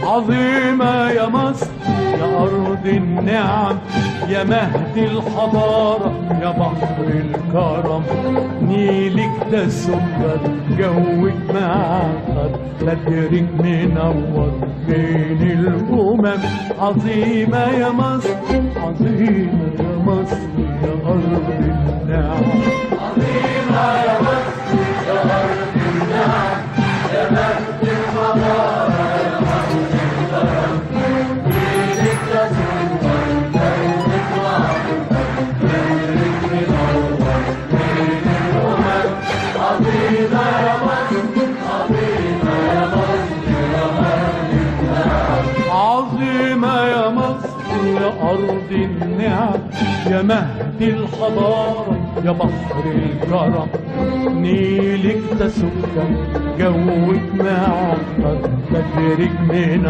عظيمة يا مصر يا أرض النعم، يا مهد الحضارة يا بحر الكرم. نيلك ده سكر، جوك معقد، بدرك منور بين الأمم. عظيمة يا مصر، عظيمة يا مصر يا أرض النعم. عظيمة يا مصر يا أرض النعم، يا مهد الحضارة يا بحر الكرم. نيلك ده سكر، جوك معقد، بدرك منور بين الأمم. عظيمة يا مصر، عظيمة يا مصر يا أرض النعم. عظيمة يا مصر يا أرض النعم، يا مهد الحضارة يا بحر الكرم. نيلك ده سكر، جوك معقد، بدرك منور